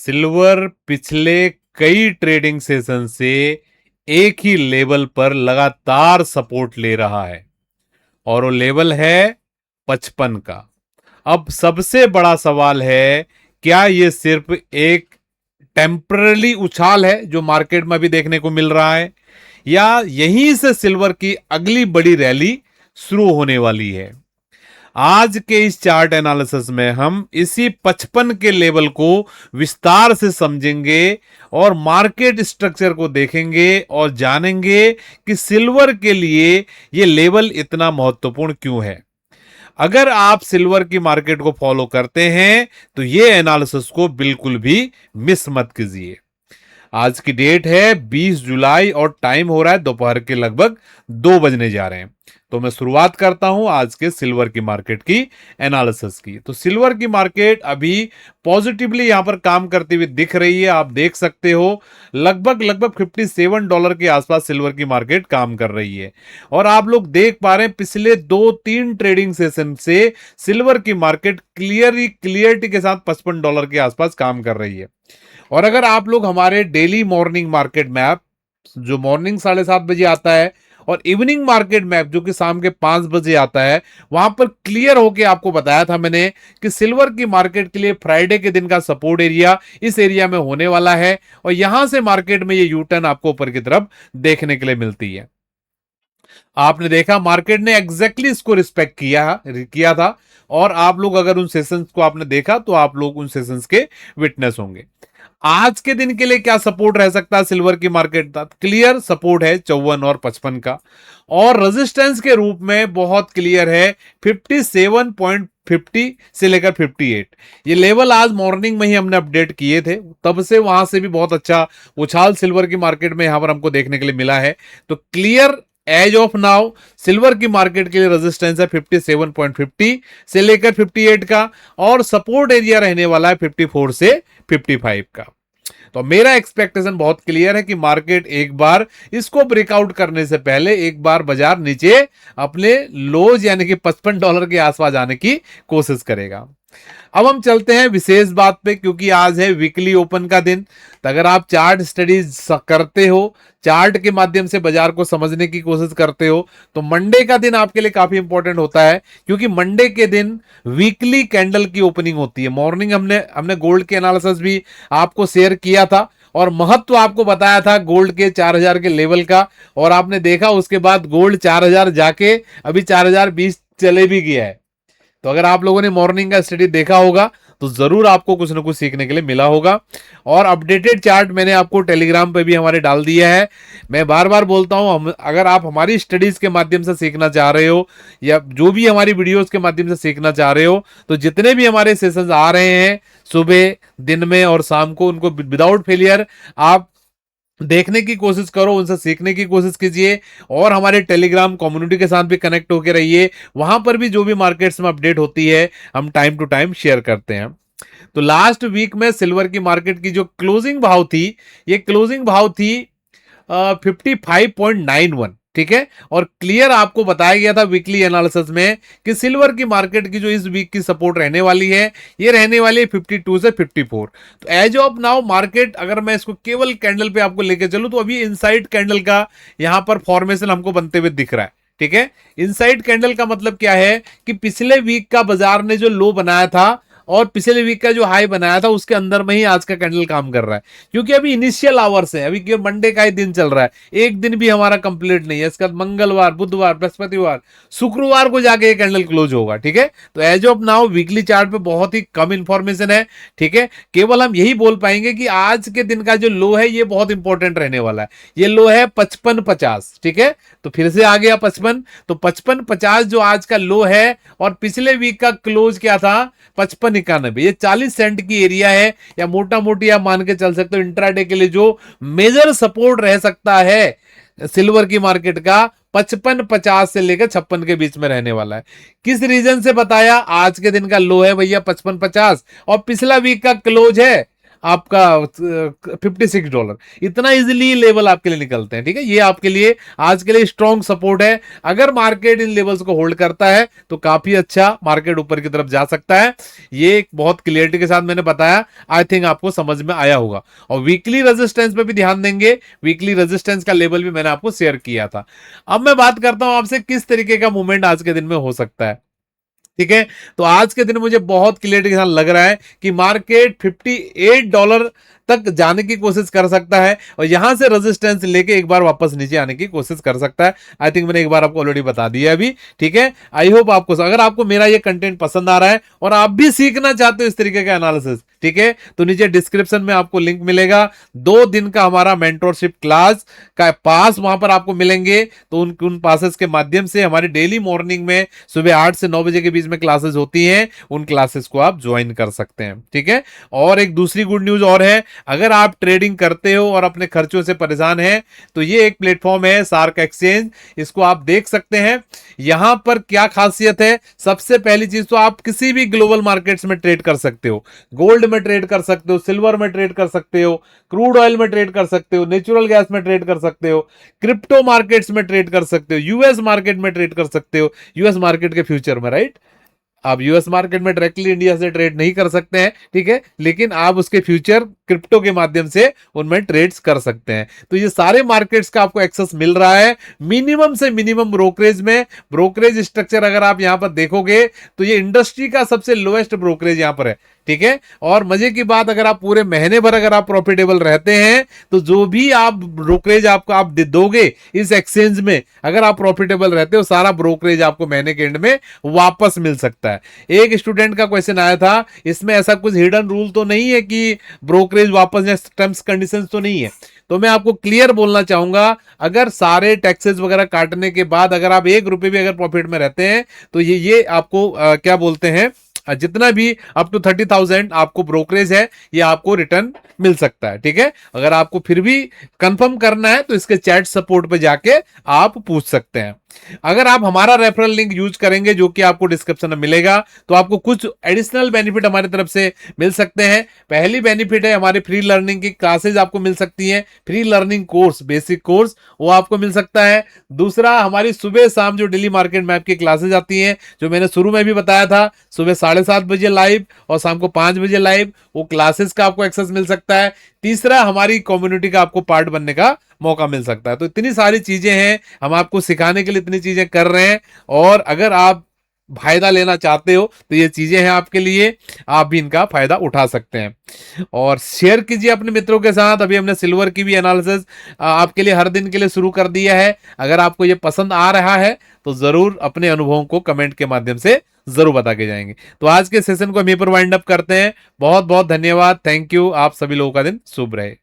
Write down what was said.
Silver पिछले कई trading session से एक ही लेवल पर लगातार सपोर्ट ले रहा है और वो लेवल है 55 का। अब सबसे बड़ा सवाल है, क्या ये सिर्फ एक टेम्पररी उछाल है जो मार्केट में भी देखने को मिल रहा है, या यहीं से सिल्वर की अगली बड़ी रैली शुरू होने वाली है? आज के इस चार्ट एनालिसिस में हम इसी 55 के लेवल को विस्तार से समझेंगे और मार्केट स्ट्रक्चर को देखेंगे और जानेंगे कि सिल्वर के लिए यह लेवल इतना महत्वपूर्ण क्यों है। अगर आप सिल्वर की मार्केट को फॉलो करते हैं तो ये एनालिसिस को बिल्कुल भी मिस मत कीजिए। आज की डेट है 20 जुलाई और टाइम हो रहा है दोपहर के लगभग 2 बजने जा रहे हैं। तो मैं शुरुआत करता हूं आज के सिल्वर की मार्केट की एनालिसिस की। तो सिल्वर की मार्केट अभी पॉजिटिवली यहां पर काम करती हुई दिख रही है। आप देख सकते हो लगभग $57 के आसपास सिल्वर की मार्केट काम कर रही है और आप लोग देख पा रहे हैं पिछले 2-3 ट्रेडिंग सेशन से सिल्वर की मार्केट क्लियरिटी के साथ $55 के आसपास काम कर रही है। और अगर आप लोग हमारे डेली मॉर्निंग मार्केट मैप जो मॉर्निंग 7:30 बजे आता है और इवनिंग मार्केट मैप जो कि शाम के 5 बजे आता है, वहां पर क्लियर होके आपको बताया था मैंने कि सिल्वर की मार्केट के लिए फ्राइडे के दिन का सपोर्ट एरिया इस एरिया में होने वाला है और यहां से मार्केट में ये यू टर्न आपको ऊपर की तरफ देखने के लिए मिलती है। आपने देखा मार्केट ने एग्जैक्टली इसको रिस्पेक्ट किया था और आप लोग अगर उन सेशंस को आपने देखा तो आप लोग उन सेशंस के विटनेस होंगे। आज के दिन के लिए क्या सपोर्ट रह सकता है सिल्वर की मार्केट का? क्लियर सपोर्ट है 54 और 55 का और रेजिस्टेंस के रूप में बहुत क्लियर है 57.50 से लेकर 58। ये लेवल आज मॉर्निंग में ही हमने अपडेट किए थे, तब से वहां से भी बहुत अच्छा उछाल सिल्वर की मार्केट में यहां पर हमको देखने के लिए मिला है। तो clear as of now silver की मार्केट के लिए रेजिस्टेंस है 57.50 से लेकर 58 का और सपोर्ट एरिया रहने वाला है 54 से 55 का। तो मेरा एक्सपेक्टेशन बहुत क्लियर है कि मार्केट एक बार इसको ब्रेकआउट करने से पहले एक बार बाजार नीचे अपने लोज यानी कि $55 के आसपास आने की कोशिश करेगा। अब हम चलते हैं विशेष बात पे, क्योंकि आज है वीकली ओपन का दिन। तो अगर आप चार्ट स्टडीज करते हो, चार्ट के माध्यम से बाजार को समझने की कोशिश करते हो, तो मंडे का दिन आपके लिए काफी इंपॉर्टेंट होता है, क्योंकि मंडे के दिन वीकली कैंडल की ओपनिंग होती है। मॉर्निंग हमने गोल्ड के एनालिसिस भी आपको शेयर किया था और महत्व आपको बताया था गोल्ड के 4000 के लेवल का, और आपने देखा उसके बाद गोल्ड 4000 जाके अभी 4020 चले भी गया है। तो अगर आप लोगों ने मॉर्निंग का स्टडी देखा होगा तो जरूर आपको कुछ ना कुछ सीखने के लिए मिला होगा। और अपडेटेड चार्ट मैंने आपको टेलीग्राम पे भी हमारे डाल दिया है। मैं बार बार बोलता हूं, अगर आप हमारी स्टडीज के माध्यम से सीखना चाह रहे हो या जो भी हमारी वीडियोस के माध्यम से सीखना चाह रहे हो, तो जितने भी हमारे सेशंस आ रहे हैं सुबह, दिन में और शाम को, उनको विदाउट फेलियर आप देखने की कोशिश करो, उनसे सीखने की कोशिश कीजिए और हमारे टेलीग्राम कम्युनिटी के साथ भी कनेक्ट होकर रहिए। वहां पर भी जो भी मार्केट्स में अपडेट होती है हम टाइम टू टाइम शेयर करते हैं। तो लास्ट वीक में सिल्वर की मार्केट की जो क्लोजिंग भाव थी, ये क्लोजिंग भाव थी 55.91, ठीक है। और क्लियर आपको बताया गया था वीकली एनालिसिस में कि सिल्वर की मार्केट की जो इस वीक की सपोर्ट रहने वाली है, ये रहने वाली है 52 से 54। तो एज ऑफ नाउ मार्केट, अगर मैं इसको केवल कैंडल पे आपको लेके चलूं, तो अभी इनसाइड कैंडल का यहां पर फॉर्मेशन हमको बनते हुए दिख रहा है, ठीक है। इनसाइड कैंडल का मतलब क्या है कि पिछले वीक का बाजार ने जो लो बनाया था और पिछले वीक का जो हाई बनाया था उसके अंदर में ही आज का कैंडल काम कर रहा है, क्योंकि अभी इनिशियल आवर्स है, अभी केवल मंडे का ही दिन चल रहा है, एक दिन भी हमारा कंप्लीट नहीं है। इसके बाद मंगलवार, बुधवार, बृहस्पतिवार, शुक्रवार को जाके ये कैंडल क्लोज होगा, ठीक है। तो as of now weekly chart पे बहुत ही कम इंफॉर्मेशन है, ठीक है। केवल हम यही बोल पाएंगे कि आज के दिन का जो लो है ये बहुत इंपॉर्टेंट रहने वाला है। ये लो है 55.50, ठीक है। तो फिर से आ गया 55, तो 55.50 जो आज का लो है और पिछले वीक का क्लोज क्या था 55.91, ये 40 सेंट की एरिया है, या मोटा मोटी आप मान के चल सकते हो इंट्राडे के लिए जो मेजर सपोर्ट रह सकता है सिल्वर की मार्केट का 55.50 से लेकर 56 के बीच में रहने वाला है। किस रीजन से बताया? आज के दिन का लो है भैया 55.50 और पिछला वीक का क्लोज है आपका $56, इतना इजीली लेवल आपके लिए निकलते हैं। ठीक है, ये आपके लिए आज के लिए स्ट्रॉन्ग सपोर्ट है। अगर मार्केट इन लेवल्स को होल्ड करता है तो काफी अच्छा मार्केट ऊपर की तरफ जा सकता है। ये एक बहुत क्लियरिटी के साथ मैंने बताया, आई थिंक आपको समझ में आया होगा। और वीकली रेजिस्टेंस पे भी ध्यान देंगे, वीकली रेजिस्टेंस का लेवल भी मैंने आपको शेयर किया था। अब मैं बात करता हूं आपसे किस तरीके का मूवमेंट आज के दिन में हो सकता है। ठीक है, तो आज के दिन मुझे बहुत क्लियरिटी के साथ लग रहा है कि मार्केट $58 तक जाने की कोशिश कर सकता है और यहां से रेजिस्टेंस लेके एक बार वापस नीचे आने की कोशिश कर सकता है। आई थिंक मैंने एक बार आपको ऑलरेडी बता दिया अभी। ठीक है, आई होप आपको, अगर आपको मेरा ये कंटेंट पसंद आ रहा है और आप भी सीखना चाहते हो इस तरीके का एनालिसिस, ठीक है, तो नीचे डिस्क्रिप्शन में आपको लिंक मिलेगा। 2 दिन का हमारा मेंटोरशिप क्लास का पास वहां पर आपको मिलेंगे। तो उन पासेस के माध्यम से हमारी डेली मॉर्निंग में सुबह 8 से 9 बजे के बीच में क्लासेस होती हैं, उन क्लासेस को आप ज्वाइन कर सकते हैं। ठीक है, और एक दूसरी गुड न्यूज और है, अगर आप ट्रेडिंग करते हो और अपने खर्चों से परेशान हैं तो ये एक प्लेटफॉर्म है शार्क एक्सचेंज, इसको आप देख सकते हैं। यहां पर क्या खासियत है, सबसे पहली चीज तो आप किसी भी ग्लोबल मार्केट्स में ट्रेड कर सकते हो। गोल्ड में ट्रेड कर सकते हो, सिल्वर में ट्रेड कर सकते हो, क्रूड ऑयल में ट्रेड कर सकते हो, नेचुरल गैस में ट्रेड कर सकते हो, क्रिप्टो मार्केट्स में ट्रेड कर सकते हो, यूएस मार्केट में ट्रेड कर सकते हो, यूएस मार्केट के फ्यूचर में, राइट। आप यूएस मार्केट में डायरेक्टली इंडिया से ट्रेड नहीं कर सकते हैं, ठीक है, लेकिन आप उसके फ्यूचर क्रिप्टो के माध्यम से उनमें ट्रेड्स कर सकते हैं। तो ये सारे मार्केट्स का आपको एक्सेस मिल रहा है मिनिमम से मिनिमम ब्रोकरेज में। ब्रोकरेज स्ट्रक्चर अगर आप यहां पर देखोगे तो ये इंडस्ट्री का सबसे लोएस्ट ब्रोकरेज यहां पर है। ठीक है, और मजे की बात, अगर आप पूरे महीने भर अगर आप प्रॉफिटेबल रहते हैं तो जो भी आप ब्रोकरेज आपको आप दोगे इस एक्सचेंज में, अगर आप प्रॉफिटेबल रहते हो, सारा ब्रोकरेज आपको महीने के एंड में वापस मिल सकता है। एक स्टूडेंट का क्वेश्चन आया था, इसमें ऐसा कुछ हिडन रूल तो नहीं है कि ब्रोकरेज वापस या टर्म्स कंडीशंस तो नहीं है। तो मैं आपको क्लियर बोलना चाहूंगा, अगर सारे टैक्सेस वगैरह काटने के बाद अगर आप ₹1 भी अगर प्रॉफिट में रहते हैं तो ये आपको क्या बोलते हैं, जितना भी अप टू 30,000 आपको ब्रोकरेज है ये आपको रिटर्न मिल सकता है। ठीक है, अगर आपको फिर भी कंफर्म करना है तो इसके चैट सपोर्ट पे जाके आप पूछ सकते हैं। अगर आप हमारा रेफरल लिंक यूज करेंगे जो कि आपको डिस्क्रिप्शन में मिलेगा तो आपको कुछ एडिशनल बेनिफिट हमारी तरफ से मिल सकते हैं। पहली बेनिफिट है, हमारी फ्री लर्निंग की क्लासेज आपको मिल सकती हैं, free learning course, basic course वो आपको मिल सकता है। दूसरा, हमारी सुबह शाम जो डेली मार्केट मैप की क्लासेज आती हैं, जो मैंने शुरू में भी बताया था, सुबह 7:30 बजे लाइव और शाम को 5 बजे लाइव, वो क्लासेस का आपको एक्सेस मिल सकता है। तीसरा, हमारी कम्युनिटी का आपको पार्ट बनने का मौका मिल सकता है। तो इतनी सारी चीजें हैं, हम आपको सिखाने के लिए इतनी चीजें कर रहे हैं, और अगर आप फायदा लेना चाहते हो तो ये चीजें हैं आपके लिए, आप भी इनका फायदा उठा सकते हैं। और शेयर कीजिए अपने मित्रों के साथ। अभी हमने सिल्वर की भी एनालिसिस आपके लिए हर दिन के लिए शुरू कर दिया है। अगर आपको ये पसंद आ रहा है तो जरूर अपने अनुभवों को कमेंट के माध्यम से जरूर बता के जाएंगे। तो आज के सेशन को हम यहीं पर वाइंड अप करते हैं। बहुत बहुत धन्यवाद, थैंक यू। आप सभी लोगों का दिन शुभ रहे।